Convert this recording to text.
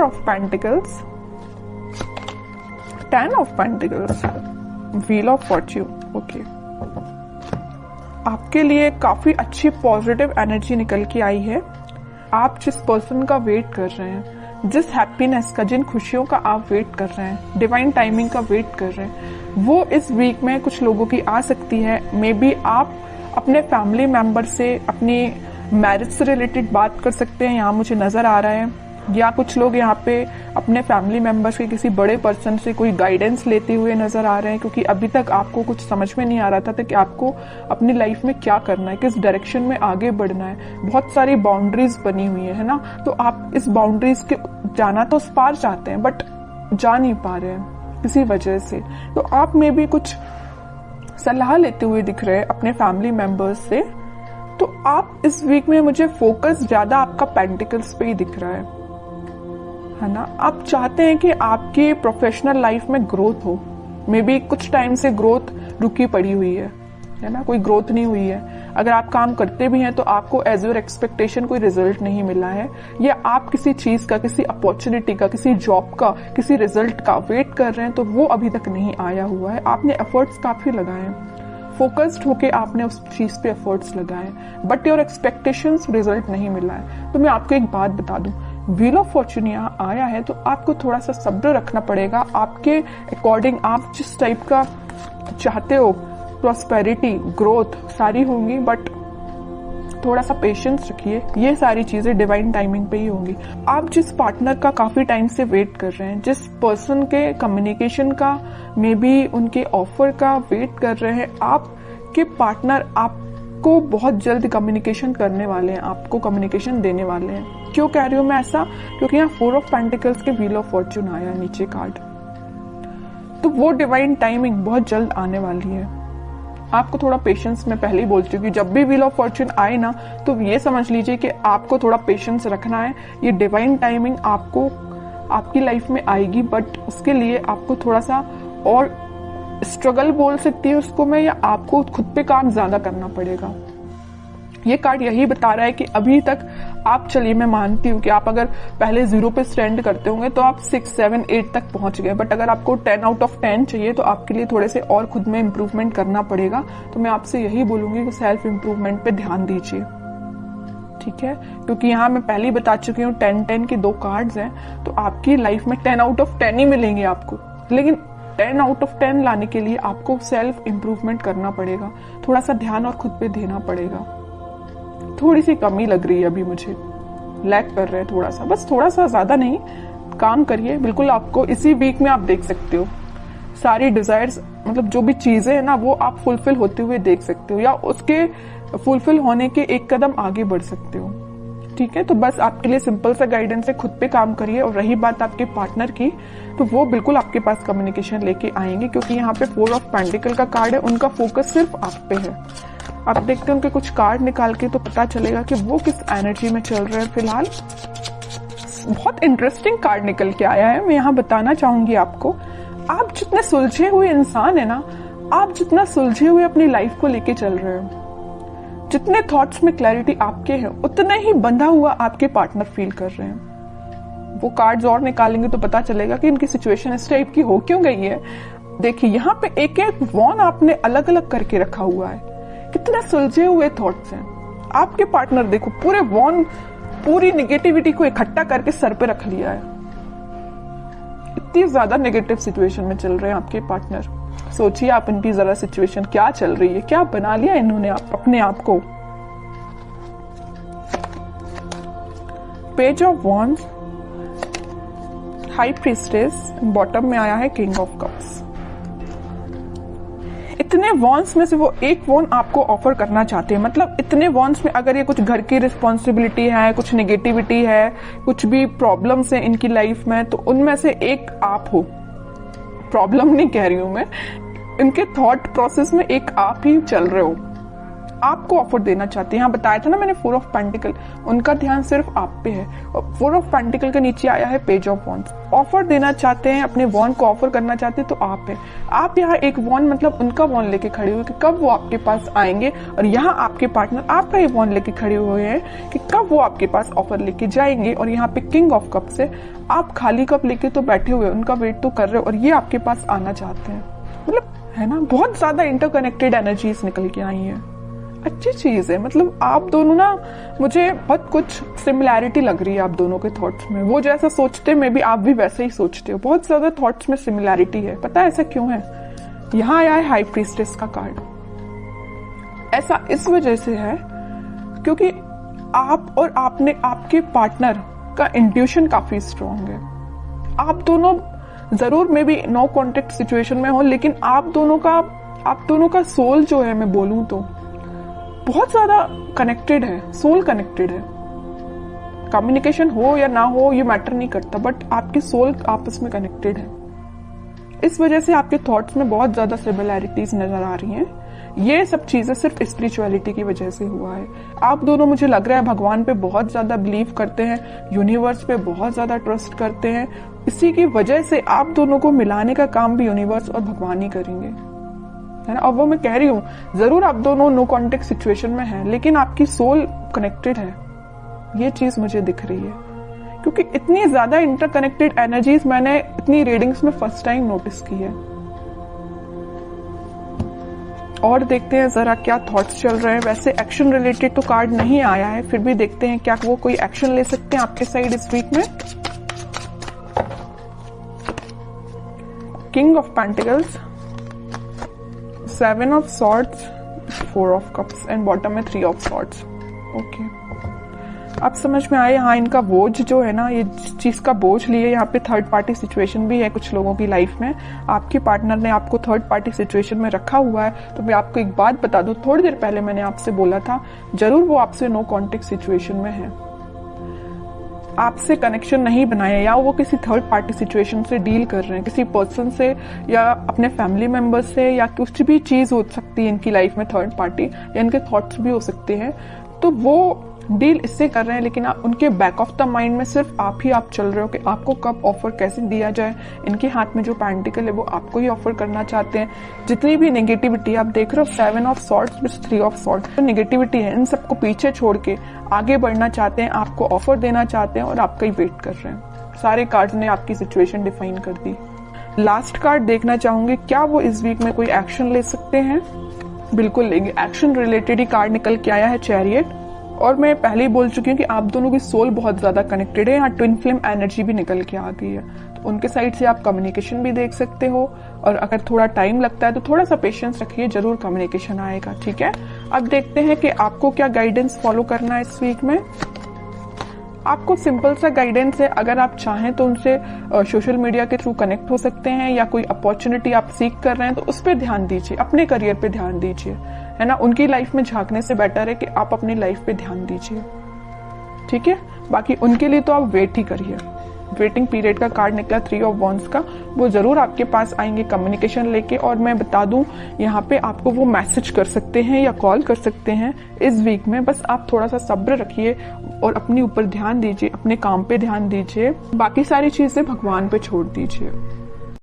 Of pentacles, 10 of pentacles, wheel of Fortune. Okay, आपके लिए काफी अच्छी पॉजिटिव एनर्जी निकल के आई है। आप जिस पर्सन का वेट कर रहे हैं, जिस हैप्पीनेस का, जिन खुशियों का आप वेट कर रहे हैं, डिवाइन टाइमिंग का वेट कर रहे हैं, वो इस वीक में कुछ लोगों की आ सकती है। मे बी आप अपने फैमिली मेंबर से अपनी मैरिज से रिलेटेड बात कर सकते हैं, यहाँ मुझे नजर आ रहा है। या कुछ लोग यहाँ पे अपने फैमिली मेंबर्स के किसी बड़े पर्सन से कोई गाइडेंस लेते हुए नजर आ रहे हैं, क्योंकि अभी तक आपको कुछ समझ में नहीं आ रहा था कि आपको अपनी लाइफ में क्या करना है, किस डायरेक्शन में आगे बढ़ना है। बहुत सारी बाउंड्रीज बनी हुई है ना, तो आप इस बाउंड्रीज के जाना तो उस पार चाहते हैं, बट जा नहीं पा रहे हैं किसी वजह से। तो आप में भी कुछ सलाह लेते हुए दिख रहे हैं अपने फैमिली मेंबर्स से। तो आप इस वीक में, मुझे फोकस ज्यादा आपका पेंटिकल्स पे ही दिख रहा है ना। आप चाहते हैं कि आपकी प्रोफेशनल लाइफ में ग्रोथ हो। मे बी कुछ टाइम से ग्रोथ रुकी पड़ी हुई है ना, कोई ग्रोथ नहीं हुई है। अगर आप काम करते भी हैं तो आपको एज योर एक्सपेक्टेशन कोई रिजल्ट नहीं मिला है, या आप किसी चीज का, किसी अपॉर्चुनिटी का, किसी जॉब का, किसी रिजल्ट का वेट कर रहे हैं तो वो अभी तक नहीं आया हुआ है। आपने एफर्ट्स काफी लगाए हैं, फोकस्ड होके आपने उस चीज पे एफर्ट्स लगाए, बट योर एक्सपेक्टेशंस रिजल्ट नहीं मिला है। तो मैं आपको एक बात बता दूं, व्हील ऑफ फॉर्च्यून यहाँ आया है तो आपको थोड़ा सा सब्र रखना पड़ेगा। आपके अकॉर्डिंग आप जिस टाइप का चाहते हो, प्रॉस्पेरिटी, ग्रोथ सारी होंगी, बट थोड़ा सा पेशेंस रखिए। ये सारी चीजें डिवाइन टाइमिंग पे ही होंगी। आप जिस पार्टनर का काफी टाइम से वेट कर रहे हैं, जिस पर्सन के कम्युनिकेशन का, मे बी उनके ऑफर का वेट कर रहे हैं, आपके पार्टनर आपको बहुत जल्द कम्युनिकेशन करने वाले हैं, आपको कम्युनिकेशन देने वाले हैं। क्यों कह रही हूं मैं ऐसा? क्योंकि यहाँ 4 ऑफ पेंटिकल्स के व्हील ऑफ फॉर्च्यून आया नीचे कार्ड, तो वो डिवाइन टाइमिंग बहुत जल्द आने वाली है। आपको थोड़ा पेशेंस, मैं पहले ही बोल चुकी हूँ, जब भी व्हील ऑफ फॉर्च्यून आए ना तो ये समझ लीजिए कि आपको थोड़ा पेशेंस रखना है। ये डिवाइन टाइमिंग आपको आपकी लाइफ में आएगी, बट उसके लिए आपको थोड़ा सा और स्ट्रगल बोल सकती है उसको मैं, या आपको खुद पे काम ज्यादा करना पड़ेगा। ये कार्ड यही बता रहा है कि अभी तक आप, चलिए मैं मानती हूँ कि आप अगर पहले 0 पे स्टैंड करते होंगे तो आप 6, 7, 8 तक पहुंच गए, बट अगर आपको 10 आउट ऑफ 10 चाहिए तो आपके लिए थोड़े से और खुद में इम्प्रूवमेंट करना पड़ेगा। तो मैं आपसे यही बोलूंगी कि सेल्फ इम्प्रूवमेंट पे ध्यान दीजिए, ठीक है? क्योंकि यहाँ मैं पहले ही बता चुकी हूँ 10-10 के 2 कार्ड्स हैं, तो आपकी लाइफ में 10 आउट ऑफ 10 ही मिलेंगे आपको, लेकिन 10 आउट ऑफ 10 लाने के लिए आपको सेल्फ इम्प्रूवमेंट करना पड़ेगा, थोड़ा सा ध्यान और खुद पे देना पड़ेगा। थोड़ी सी कमी लग रही है अभी मुझे, लैक कर रहे हैं थोड़ा सा, बस थोड़ा सा, ज्यादा नहीं। काम करिए, बिल्कुल आपको इसी वीक में आप देख सकते हो सारी डिजायर्स, मतलब जो भी चीजें है ना वो आप फुलफिल होते हुए देख सकते हो, या उसके फुलफिल होने के एक कदम आगे बढ़ सकते हो, ठीक है? तो बस आपके लिए सिंपल सा गाइडेंस है, खुद पे काम करिए। और रही बात आपके पार्टनर की, तो वो बिल्कुल आपके पास कम्युनिकेशन लेके आएंगे, क्योंकि यहाँ पे 4 ऑफ पेंटिकल का कार्ड है, उनका फोकस सिर्फ आप पे है। आप देखते हैं उनके कुछ कार्ड निकाल के तो पता चलेगा कि वो किस एनर्जी में चल रहे हैं फिलहाल। बहुत इंटरेस्टिंग कार्ड निकल के आया है, मैं यहाँ बताना चाहूंगी आपको। आप जितने सुलझे हुए इंसान है ना, आप जितना सुलझे हुए अपनी लाइफ को लेके चल रहे हो, जितने थॉट्स में क्लैरिटी आपके हैं, उतना ही बंधा हुआ आपके पार्टनर फील कर रहे हैं। वो कार्ड्स और निकालेंगे तो पता चलेगा कि इनकी सिचुएशन इस टाइप की हो क्यों गई है। देखिए यहाँ पे एक एक वॉन आपने अलग अलग करके रखा हुआ है, कितने सुलझे हुए थॉट्स हैं। आपके पार्टनर देखो, पूरे वॉन, पूरी निगेटिविटी को इकट्ठा करके सर पे रख लिया है। इतनी ज्यादा नेगेटिव सिचुएशन में चल रहे हैं आपके पार्टनर। सोचिए आप इनकी जरा सिचुएशन क्या चल रही है, क्या बना लिया इन्होंने अपने आप को। Page of wands, high priestess, bottom में आया है किंग ऑफ कप्स। इतने वॉन्स में से वो एक वॉन आपको ऑफर करना चाहते हैं, मतलब इतने वॉन्स में अगर ये कुछ घर की रिस्पॉन्सिबिलिटी है, कुछ नेगेटिविटी है, कुछ भी प्रॉब्लम्स है इनकी लाइफ में, तो उनमें से एक आप हो। प्रॉब्लम नहीं कह रही हूं मैं, इनके थॉट प्रोसेस में एक आप ही चल रहे हो। आपको ऑफर देना चाहते हैं। यहाँ बताया था ना मैंने 4 ऑफ पेंटिकल, उनका ध्यान सिर्फ आप पे है। और 4 ऑफ पेंटिकल के नीचे आया है पेज ऑफ वॉन्ड्स। ऑफर देना चाहते हैं, अपने वॉन्ड को ऑफर करना चाहते हैं तो आप है। आप यहाँ एक वॉन्ड मतलब उनका वॉन्ड लेके खड़े हुए कि कब वो आपके पास आएंगे, और यहाँ आपके पार्टनर आपका ही वॉन्ड लेके खड़े हुए हैं कि कब वो आपके पास ऑफर लेके जाएंगे। और यहाँ पे किंग ऑफ कप्स है, आप खाली कप लेके तो बैठे हुए, उनका वेट तो कर रहे हो और ये आपके पास आना चाहते हैं। मतलब है ना, बहुत ज्यादा इंटरकनेक्टेड एनर्जीज निकल के आई है। अच्छी चीज है, मतलब आप दोनों ना, मुझे बहुत कुछ सिमिलैरिटी लग रही है आप दोनों के थॉट्स में। वो जैसा सोचते मे बी आप भी वैसे ही सोचते हो। बहुत ज्यादा थॉट्स में सिमिलैरिटी है। पता है ऐसा क्यों है? यहाँ आया है हाई प्रीस्टेस का कार्ड। ऐसा इस वजह से है क्योंकि आप और आपके पार्टनर का इंट्यूशन काफी स्ट्रांग है। आप दोनों जरूर maybe no contact situation में हो, लेकिन आप दोनों का सोल जो है, मैं बोलूं तो बहुत ज्यादा कनेक्टेड है। सोल कनेक्टेड है। कम्युनिकेशन हो या ना हो ये मैटर नहीं करता, बट आपकी सोल आपस में कनेक्टेड है। इस वजह से आपके थॉट्स में बहुत ज्यादा सिमिलैरिटीज नजर आ रही हैं। ये सब चीजें सिर्फ स्पिरिचुअलिटी की वजह से हुआ है। आप दोनों मुझे लग रहा है भगवान पे बहुत ज्यादा बिलीव करते हैं, यूनिवर्स पे बहुत ज्यादा ट्रस्ट करते हैं। इसी की वजह से आप दोनों को मिलाने का काम भी यूनिवर्स और भगवान ही करेंगे, है ना। अब वो मैं कह रही हूँ, जरूर आप दोनों नो कॉन्टेक्ट सिचुएशन में हैं, लेकिन आपकी सोल कनेक्टेड है। ये चीज मुझे दिख रही है क्योंकि इतनी ज्यादा इंटरकनेक्टेड एनर्जीज मैंने इतनी रीडिंग्स में फर्स्ट टाइम नोटिस की है। और देखते हैं जरा क्या थॉट्स चल रहे हैं। वैसे एक्शन रिलेटेड तो कार्ड नहीं आया है, फिर भी देखते हैं क्या वो कोई एक्शन ले सकते हैं आपके साइड इस वीक में। King of pentacles, 7 of swords, 4 of cups and bottom में 3 ऑफ सॉर्ड्स। ओके, अब समझ में आया। हाँ, इनका बोझ जो है ना, ये जिस चीज का बोझ लिए, यहाँ पे थर्ड पार्टी सिचुएशन भी है कुछ लोगों की लाइफ में। आपके पार्टनर ने आपको थर्ड पार्टी सिचुएशन में रखा हुआ है। तो मैं आपको एक बात बता दूं, थोड़ी देर पहले मैंने आपसे बोला था, जरूर वो आपसे नो कॉन्टेक्ट सिचुएशन में है, आपसे कनेक्शन नहीं बनाया, या वो किसी थर्ड पार्टी सिचुएशन से डील कर रहे हैं, किसी पर्सन से या अपने फैमिली मेंबर से, या कुछ भी चीज हो सकती है इनकी लाइफ में थर्ड पार्टी, या इनके थॉट्स भी हो सकते हैं। तो वो डील इससे कर रहे हैं, लेकिन उनके बैक ऑफ द माइंड में सिर्फ आप चल रहे हो कि आपको कब ऑफर कैसे दिया जाए। इनके हाथ में जो पेंटिकल है वो आपको ही ऑफर करना चाहते हैं। जितनी भी नेगेटिविटी आप देख रहे हो, 7 of swords with 3 of swords, तो नेगेटिविटी है, इन सबको पीछे छोड़ के आगे बढ़ना चाहते हैं, आपको ऑफर देना चाहते हैं और आपका ही वेट कर रहे हैं। सारे कार्ड्स ने आपकी सिचुएशन डिफाइन कर दी। लास्ट कार्ड देखना चाहूंगी, क्या वो इस वीक में कोई एक्शन ले सकते हैं? बिल्कुल लेंगे। एक्शन रिलेटेड ही कार्ड निकल के आया है, चैरियट। और मैं पहले ही बोल चुकी हूँ कि आप दोनों की सोल बहुत ज्यादा कनेक्टेड है। यहाँ ट्विन फ्लेम एनर्जी भी निकल के आ गई है, तो उनके साइड से आप कम्युनिकेशन भी देख सकते हो। और अगर थोड़ा टाइम लगता है तो थोड़ा सा पेशेंस रखिए, जरूर कम्युनिकेशन आएगा। ठीक है, अब देखते हैं कि आपको क्या गाइडेंस फॉलो करना है इस वीक में। आपको सिंपल सा गाइडेंस है, अगर आप चाहें तो उनसे सोशल मीडिया के थ्रू कनेक्ट हो सकते हैं, या कोई अपॉर्चुनिटी आप सीख कर रहे हैं तो उस पर ध्यान दीजिए, अपने करियर पे ध्यान दीजिए, है ना। उनकी लाइफ में झांकने से बेटर है कि आप अपनी लाइफ पे ध्यान दीजिए। ठीक है, बाकी उनके लिए तो आप वेट ही करिए। वेटिंग पीरियड का कार्ड निकला 3 ऑफ वॉन्ड्स का, वो जरूर आपके पास आएंगे कम्युनिकेशन लेके। और मैं बता दूं, यहाँ पे आपको वो मैसेज कर सकते हैं या कॉल कर सकते हैं इस वीक में। बस आप थोड़ा सा सब्र रखिए और अपने ऊपर ध्यान दीजिए, अपने काम पे ध्यान दीजिए, बाकी सारी चीजें भगवान पे छोड़ दीजिए।